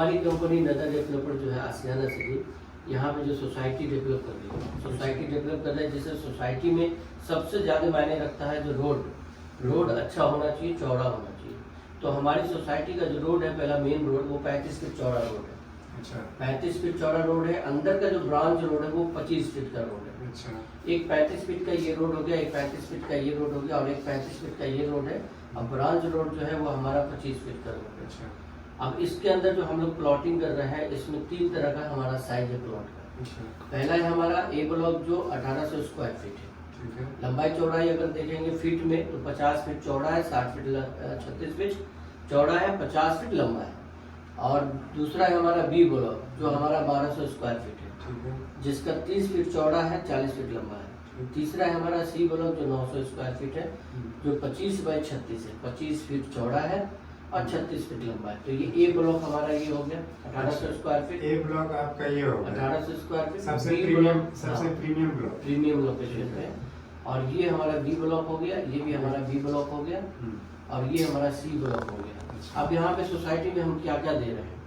हमारी कंपनी नदर डेवलपर जो है आसियाना सिटी, यहाँ पे जो सोसाइटी डेवलप कर रही है, सोसाइटी डेवलप कर रहा है, जिससे सोसाइटी में सबसे ज़्यादा मायने रखता है जो रोड अच्छा होना चाहिए, चौड़ा होना चाहिए। तो हमारी सोसाइटी का जो रोड है, पहला मेन रोड वो 35 फीट चौड़ा रोड है। अच्छा। 35 फीट चौड़ा रोड है। अंदर का जो ब्रांच रोड है वो 25 फीट का रोड है। अच्छा। एक 35 फीट का ये रोड हो गया, एक 35 फीट का ये रोड हो गया और एक 35 फीट का ये रोड है। अब ब्रांच रोड जो है वो हमारा 25 फीट का रोड है। अच्छा। अब इसके अंदर जो हम लोग प्लॉटिंग कर रहे हैं, इसमें 3 तरह का हमारा साइज है प्लॉट का। अच्छा। पहला है हमारा ए ब्लॉक जो 1800 स्क्वायर फीट है। ठीक है। लंबाई चौड़ाई अगर देखेंगे फीट में तो 50 फीट चौड़ा है, 60 फीट 36 फीट चौड़ा है, 50 फीट लंबा है। और दूसरा है हमारा बी ब्लॉक जो हमारा 1200 स्क्वायर फीट है, ठीक है। जिसका 30 फीट चौड़ा है, 40 फीट लंबा है। तीसरा है हमारा सी ब्लॉक जो 900 स्क्वायर फीट है, जो 25 बाई 36 है, 25 फीट चौड़ा है और 36 फीट लंबा है। तो ये ए ब्लॉक हमारा ये हो गया 1800 स्क्वायर फीट। ए ब्लॉक आपका ये होगा 1800 स्क्वायर फीट सबसे बी प्रीमियम, ब्लॉक, सबसे हाँ, प्रीमियम ब्लॉक। प्रीमियम लोकेशन पे। और ये हमारा बी ब्लॉक हो गया, ये भी हमारा बी ब्लॉक हो गया और ये हमारा सी ब्लॉक हो गया। अब यहाँ पे सोसाइटी में हम क्या क्या दे रहे हैं?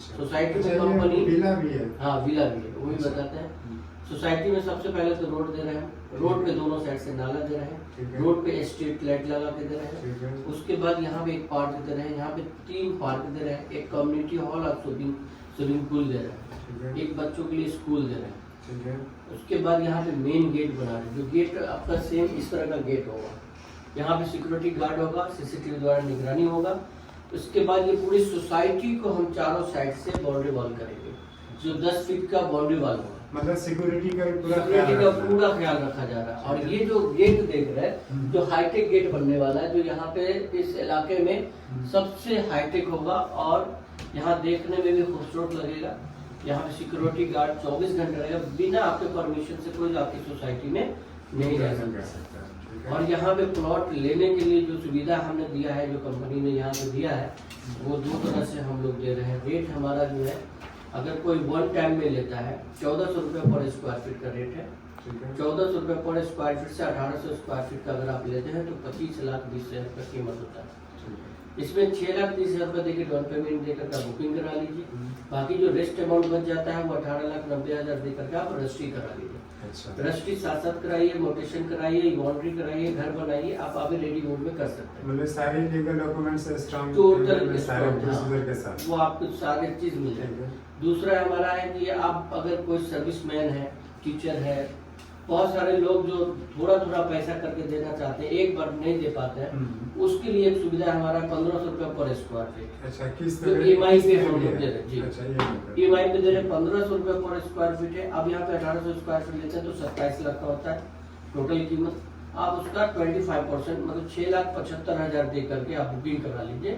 सोसाइटी में कंपनी विला भी है। हाँ, विला भी है, वो भी बताते हैं। सोसाइटी में सबसे पहले तो रोड दे रहे हैं, रोड पे दोनों साइड से नाला दे रहे हैं, रोड पे स्ट्रीट लाइट लगा के दे रहे हैं। उसके बाद यहाँ पे एक पार्क दे रहे हैं, यहाँ पे 3 पार्क दे रहे हैं, एक कम्युनिटी हॉल और स्विमिंग पूल दे रहे हैं, एक बच्चों के लिए स्कूल दे रहे हैं। ठीक है। उसके बाद यहाँ पे मेन गेट बना रहे हैं, जो गेट आपका सेम इस तरह का गेट होगा। यहाँ पे सिक्योरिटी गार्ड होगा, सीसीटीवी द्वारा निगरानी होगा। उसके बाद ये पूरी सोसाइटी को हम चारों साइड से बाउंड्री वॉल करेंगे, जो 10 फीट का बाउंड्री वॉल होगा। मतलब सिक्योरिटी का पूरा ख्याल रखा जा रहा है। और ये जो गेट देख रहे हैं, जो हाईटेक गेट बनने वाला है, जो यहाँ पे इस इलाके में सबसे हाईटेक होगा और यहाँ देखने में भी खूबसूरत लगेगा। यहाँ पे सिक्योरिटी गार्ड 24 घंटे रहेगा, बिना आपके परमिशन से कोई आपकी सोसाइटी में नहीं रह सकता। और यहाँ पे प्लॉट लेने के लिए जो सुविधा हमने दिया है, जो कंपनी ने यहाँ पे दिया है, वो 2 तरह से हम लोग दे रहे हैं। रेट हमारा जो है, अगर कोई 1 टाइम में लेता है 1400 रुपये पर स्क्वायर फीट का रेट है। 1400 रुपये पर स्क्वायर फीट से 1800 स्क्वायर फीट का अगर आप लेते हैं तो 25,20,000 का कीमत होता है। इसमें 6,30,000 रुपये देके डाउन पेमेंट देकर का बुकिंग करा लीजिए। बाकी जो रेस्ट अमाउंट बच जाता है वो 18,90,000 देकर के आप रजिस्ट्री करा लीजिए। रजिस्ट्री साथ कराइए, मोटेशन कराइए, बाउंड्री कराइए, घर बनाइए, आप अभी रेडी मोड में कर सकते हैं। मतलब सारे लीगल डॉक्यूमेंट्स स्ट्रांग टोटल सारे प्रोसीजर के साथ वो आपको सारे चीज मिल जाएंगे। दूसरा हमारा है कि आप अगर कोई सर्विसमैन है, टीचर है, बहुत सारे लोग जो थोड़ा थोड़ा पैसा करके देना चाहते हैं, एक बार नहीं दे पाते हैं, उसके लिए एक सुविधा हमारा 1500 रुपये पर स्क्वायर फीट। अच्छा, किस तो तरह EMI पे हम लोग दे रहे हैं जी। अच्छा, EMI पे दे रहे हैं 1500 रुपये पर स्क्वायर फीट है। अब यहाँ पे 1800 स्क्वायर फीट लेते हैं तो 27 लाख का होता है टोटल कीमत। आप उसका 25% मतलब 6,75,000 दे करके आप बुकिंग करा लीजिए।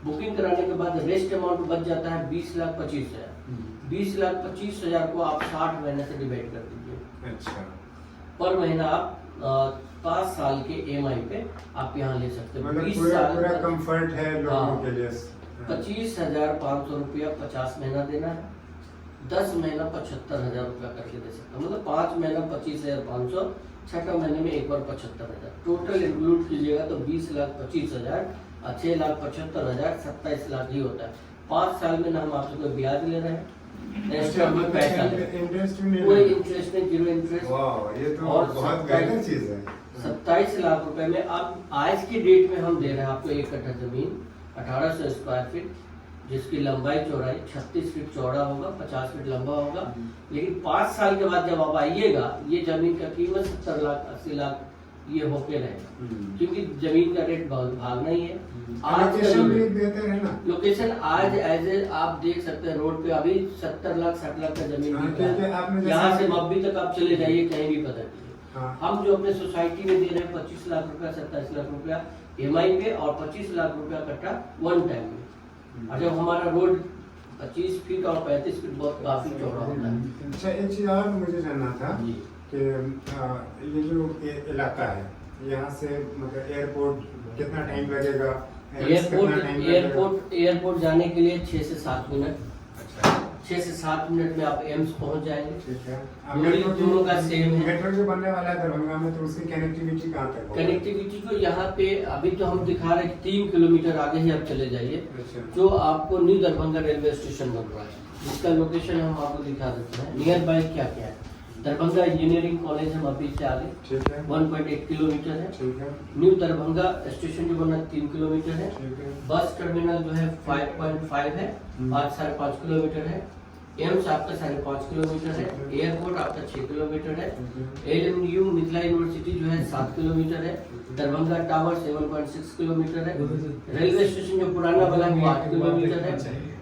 बुकिंग कराने के बाद रेस्ट अमाउंट बच जाता है 20,25,000। 20,25,000 को आप 60 महीने से डिवाइड कर दीजिए। अच्छा, पर महीना आप 5 साल के EMI पे आप यहाँ ले सकते हैं। 20 पूरा साल पूरा तक कंफर्ट है लोगों के लिए। 25,500 रुपया 50 महीना देना है, 10 महीना 75,000 रुपया करके दे सकते हैं। मतलब 5 महीना 25,500, 6 महीने में एक बार 75,000। टोटल इंक्लूड कीजिएगा तो 20,25,000 और 6,75,000, 27 लाख ही होता है। 5 साल में ना हम आपसे कोई ब्याज ले रहे हैं, पैसा इंटरेस्ट भी कोई नहीं, इंटरेस्ट नहीं, 0 इंटरेस्ट। वाह, ये तो और बहुत बेहतर चीज है। 27 लाख रुपए में अब आज की डेट में हम दे रहे हैं आपको 1 कट्ठा जमीन 1800 स्क्वायर फीट, जिसकी लंबाई चौड़ाई 36 फीट चौड़ा होगा, 50 फीट लंबा होगा। लेकिन 5 साल के बाद जब आप आइएगा, ये जमीन का कीमत 70 लाख 80 लाख ये होके रहेगा, क्योंकि जमीन का रेट भागना ही है। आज लोकेशन आज एज ए आप देख सकते हैं रोड पे अभी 70 लाख 60 लाख का जमीन बिक रहा है। यहाँ से मब्बी तक आप चले जाइए, कहीं भी पता कीजिए। हम जो अपने सोसाइटी में दे रहे हैं 25 लाख रुपया, 27 लाख रुपया EMI पे और 25 लाख रुपया कट्ठा 1 टाइम में। और जब हमारा रोड 25 फीट और 35 फीट बहुत काफी चौड़ा होता है। अच्छा, एक चीज और मुझे जानना था कि ये जो इलाका है, यहाँ से मतलब एयरपोर्ट कितना टाइम लगेगा? एयरपोर्ट जाने के लिए 6 से 7 मिनट। अच्छा, 6 से 7 मिनट में आप एम्स पहुंच जाएंगे। ठीक है। दोनों का सेम है। मेट्रो जो बनने वाला है दरभंगा में, तो उसकी कनेक्टिविटी कहाँ तक होगा? कनेक्टिविटी को यहाँ पे अभी तो हम दिखा रहे हैं 3 किलोमीटर आगे ही आप चले जाइए, अच्छा। जो आपको न्यू दरभंगा रेलवे स्टेशन बन रहा है, जिसका लोकेशन हम आपको दिखा देते हैं। नियर बाय क्या क्या है, दरभंगा इंजीनियरिंग कॉलेज हम अभी से आगे, ठीक है। 1.8 किलोमीटर है। ठीक है। न्यू दरभंगा स्टेशन जो बना 3 किलोमीटर है। ठीक है। बस टर्मिनल जो है 5.5 है, 5-5.5 किलोमीटर है। एम्स आपका 5.5 किलोमीटर है। एयरपोर्ट आपका 6 किलोमीटर है। LMU मिथिला यूनिवर्सिटी जो है 7 किलोमीटर है। दरभंगा टावर 7.6 किलोमीटर है। रेलवे स्टेशन जो पुराना बना वो 8 किलोमीटर है।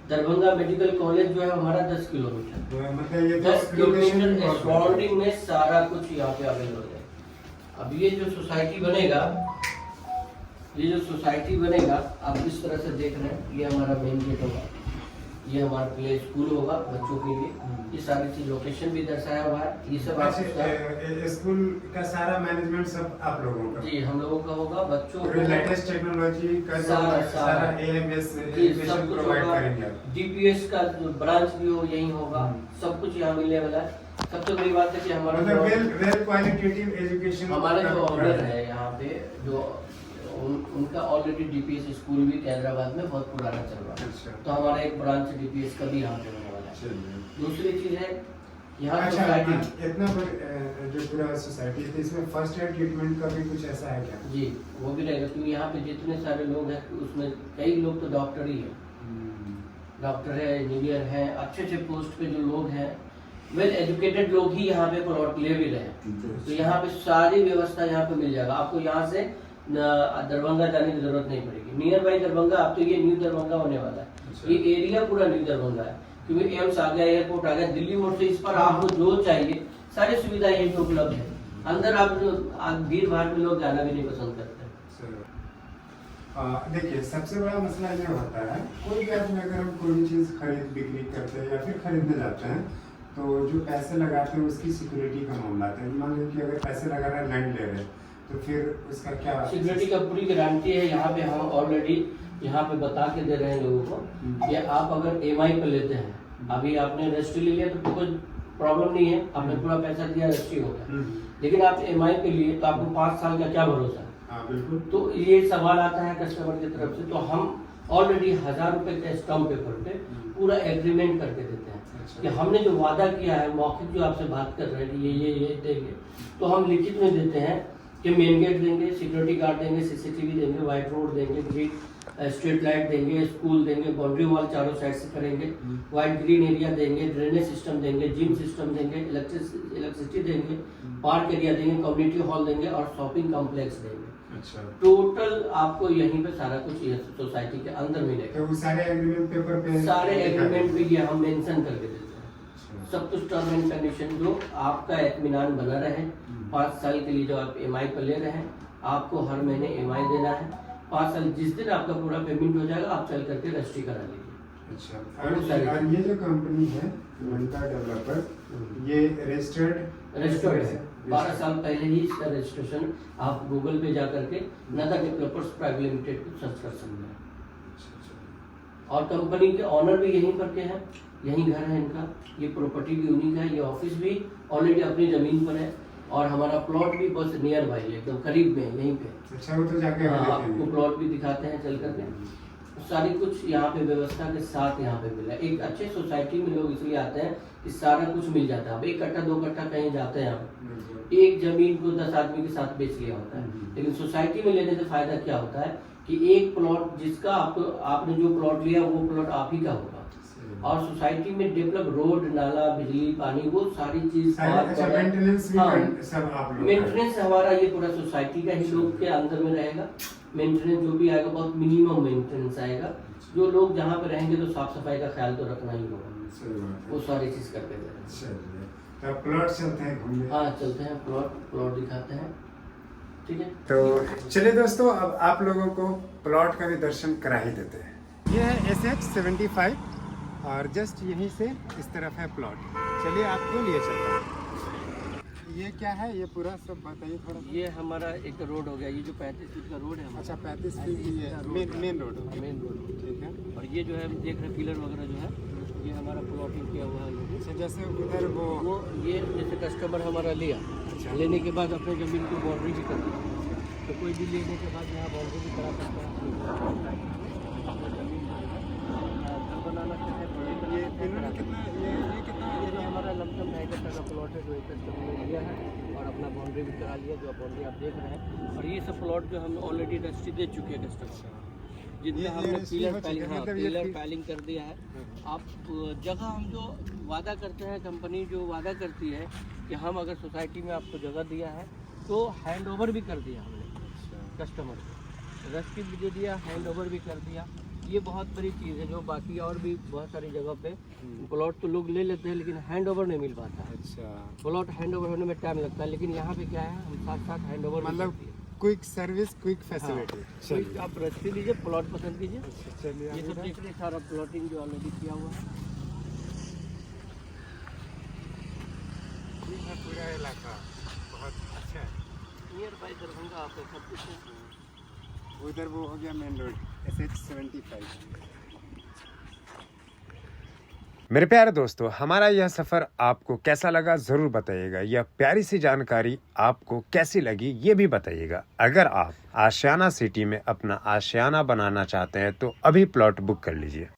दरभंगा मेडिकल कॉलेज जो है हमारा 10 किलोमीटर, मतलब ये 10 किलोमीटर सराउंडिंग में सारा कुछ यहाँ पे अवेलेबल है। अब ये जो सोसाइटी बनेगा, आप इस तरह से देख रहे हैं, ये हमारा मेन गेट होगा, ये हमारा प्ले स्कूल होगा बच्चों के लिए। ये सारी चीज लोकेशन भी दर्शाया हुआ है। ये सब स्कूल का सारा मैनेजमेंट सब आप लोगों का? जी, हम लोगों का होगा। बच्चों को लेटेस्ट टेक्नोलॉजी का सारा AMS सब कुछ प्रोवाइड होगा। करेंगे। DPS का जो ब्रांच भी हो यही होगा, सब कुछ यहाँ मिलने वाला है। सबसे बड़ी बात है कि हमारा वेल क्वालिटेटिव एजुकेशन, हमारे जो ऑनर है यहाँ पे, जो उनका ऑलरेडी DPS स्कूल भी हैदराबाद में बहुत पुराना चल रहा है। अच्छा। तो हमारा एक ब्रांच DPS का भी यहाँ पे होने वाला है। दूसरी चीज है यहाँ अच्छा, इतना जो पूरा सोसाइटी है, इसमें फर्स्ट एड ट्रीटमेंट का भी कुछ ऐसा है क्या? जी, वो भी रहेगा, क्योंकि यहाँ पे जितने सारे लोग हैं उसमें कई लोग तो डॉक्टर ही है, डॉक्टर है, इंजीनियर है, अच्छे अच्छे पोस्ट पे जो लोग हैं, वेल एजुकेटेड लोग ही यहाँ पे प्लॉट ले भी रहे हैं। तो यहाँ पे सारी व्यवस्था यहाँ पे मिल जाएगा आपको। यहाँ से दरभंगा जाने की जरूरत नहीं पड़ेगी। नियर बाई दरभंगा, अब तो ये न्यू दरभंगा होने वाला है। अच्छा। ये एरिया पूरा न्यू दरभंगा है, क्योंकि एम्स आ गया, एयरपोर्ट आ गया, दिल्ली मोड़ से इस पर आपको जो चाहिए सारी सुविधाएं यहीं पे उपलब्ध है। अंदर आप जो भीड़ भाड़ में लोग जाना भी नहीं पसंद करते। देखिए, सबसे बड़ा मसला ये होता है, कोई भी आदमी अगर हम कोई भी चीज़ खरीद बिक्री करते हैं या फिर खरीदने जाते हैं, तो जो पैसे लगाते हैं उसकी सिक्योरिटी का मामला आता है। मान लीजिए कि अगर पैसे लगा रहे हैं, लैंड ले रहे हैं, तो फिर उसका क्या सिक्योरिटी का पूरी गारंटी है। यहाँ पे हम ऑलरेडी यहाँ पे बता के दे रहे हैं लोगों को कि आप अगर EMI पे लेते हैं, अभी आपने रजिस्ट्री ले लिया तो कोई प्रॉब्लम नहीं है, आपने पूरा पैसा दिया, रजिस्ट्री हो गया। लेकिन आप EMI पे लिए तो आपको 5 साल का क्या भरोसा है? बिल्कुल। तो ये सवाल आता है कस्टमर की तरफ से, तो हम ऑलरेडी 1000 रुपए के स्टम्प पेपर पे पूरा एग्रीमेंट करके देते हैं। अच्छा। कि हमने जो वादा किया है, मौखिक जो आपसे बात कर रहे हैं ये देंगे, तो हम लिखित में देते हैं कि मेन गेट देंगे, सिक्योरिटी गार्ड देंगे, CCTV देंगे, व्हाइट रोड देंगे, ग्रीन स्ट्रीट लाइट देंगे, स्कूल देंगे, बाउंड्री वॉल चारों साइड से करेंगे, व्हाइट ग्रीन एरिया देंगे, ड्रेनेज सिस्टम देंगे, जिम सिस्टम देंगे, इलेक्ट्रिसिटी देंगे, पार्क एरिया देंगे, कम्युनिटी हॉल देंगे और शॉपिंग कॉम्प्लेक्स देंगे। अच्छा। टोटल आपको यहीं पे सारा कुछ ये सोसाइटी के अंदर मिलेगा। तो वो सारे एग्रीमेंट पेपर पे, सारे एग्रीमेंट पे ये हम मेंशन करके देते हैं। सब कुछ टर्म एंड कंडीशन जो आपका इत्मीनान बना रहे। 5 साल के लिए जो आप EMI पर ले रहे हैं, आपको हर महीने EMI देना है। 5 साल जिस दिन आपका पूरा पेमेंट हो जाएगा, आप चल करके रजिस्ट्री करा लीजिए। अच्छा। और ये जो कंपनी है मंता डेवलपर, ये रजिस्टर्ड है। 12 साल पहले ही इसका रजिस्ट्रेशन आप गूगल पे जा करके नदा डेवलपर्स प्राइवेट लिमिटेड को सर्च कर सकते हैं। और कंपनी के ऑनर भी यहीं पर के हैं, यहीं घर है इनका, ये प्रॉपर्टी भी उन्हीं का है, ये ऑफिस भी ऑलरेडी अपनी जमीन पर है और हमारा प्लॉट भी बस नियर बाई है, एकदम करीब में यहीं पे। अच्छा, वो तो जाके आपको प्लॉट भी दिखाते हैं चल करके। सारी कुछ यहाँ पे व्यवस्था के साथ यहाँ पे मिला है। एक अच्छे सोसाइटी में लोग इसलिए आते हैं कि सारा कुछ मिल जाता है। अब 1 कट्ठा 2 कट्ठा कहीं जाते हैं आप, एक जमीन को 10 आदमी के साथ बेच लिया होता है। लेकिन सोसाइटी में लेने से फायदा क्या होता है कि एक प्लॉट जिसका आपने जो प्लॉट लिया वो प्लॉट आप ही का होगा, और सोसाइटी में डेवलप रोड, नाला, बिजली, पानी, वो सारी चीज मेंटेनेंस हमारा ये पूरा सोसाइटी का ही लोग के अंदर में रहेगा। मेंटेनेंस जो भी आएगा बहुत मिनिमम मेंटेनेंस आएगा। जो लोग जहाँ पे रहेंगे तो साफ सफाई का ख्याल तो रखना ही होगा, वो सारी चीज करके दे रहे हैं। तो प्लॉट चलते हैं घूमने। हाँ चलते हैं, प्लॉट दिखाते हैं। ठीक है, तो चलिए दोस्तों, अब आप लोगों को प्लॉट का भी दर्शन करा ही देते हैं। ये है SH75 और जस्ट यहीं से इस तरफ है प्लॉट। चलिए आपको लिए चलते हैं। ये क्या है, ये पूरा सब बताइए थोड़ा। ये हमारा एक रोड हो गया, ये जो 35 फीट का रोड है हमारा। अच्छा, 35 फीट ये मेन रोड हो गया। मेन रोड, ठीक है। और ये जो है देख रहे पिलर वगैरह जो है, ये हमारा प्लॉटिंग किया हुआ है ये भी। अच्छा, जैसे उधर वो ये जैसे कस्टमर हमारा लिया, लेने के बाद अपने ज़मीन की बाउंड्री भी कर दी, तो कोई भी लेने के बाद यहाँ बाउंड्री भी करा सकता है। घर बनाना चाहे ये इन्होंने कितना ये कितना ये जो हमारा लमसम 2.5 कट्ठा का प्लॉट है जो एक कस्टमर ने लिया है और अपना बाउंड्री भी करा लिया, जो बाउंड्री आप देख रहे हैं। और ये सब प्लॉट जो हम ऑलरेडी रजिस्ट्री दे चुके हैं कस्टमर, जितना हमने रजिस्ट्री हो चुका है, मतलब ये पिलर पैलिंग कर दिया है। आप जगह हम जो वादा करते हैं, कंपनी जो वादा करती है कि हम अगर सोसाइटी में आपको जगह दिया है तो हैंड ओवर भी कर दिया हमने कस्टमर को, रजिस्ट्री भी दे दिया, हैंड ओवर भी कर दिया। ये बहुत बड़ी चीज़ है, जो बाकी और भी बहुत सारी जगह पे प्लॉट तो लोग ले लेते हैं लेकिन हैंड ओवर नहीं मिल पाता है। अच्छा, प्लॉट हैंड ओवर होने में टाइम लगता है, लेकिन यहाँ पे क्या है, हम साथ साथ हैंड ओवर मतलब क्विक सर्विस, क्विक फैसिलिटी। कोई आप रजिस्ट्री लीजिए, प्लॉट पसंद कीजिए। चलिए ये सब देखिए सारा प्लॉटिंग जो ऑलरेडी किया हुआ है। ये है पूरा इलाका बहुत अच्छा है। नियर बाई दरभंगा आपको सब कुछ है। उधर वो हो गया मेन रोड SH75। मेरे प्यारे दोस्तों, हमारा यह सफ़र आपको कैसा लगा ज़रूर बताइएगा। यह प्यारी सी जानकारी आपको कैसी लगी ये भी बताइएगा। अगर आप आशियाना सिटी में अपना आशियाना बनाना चाहते हैं तो अभी प्लॉट बुक कर लीजिए।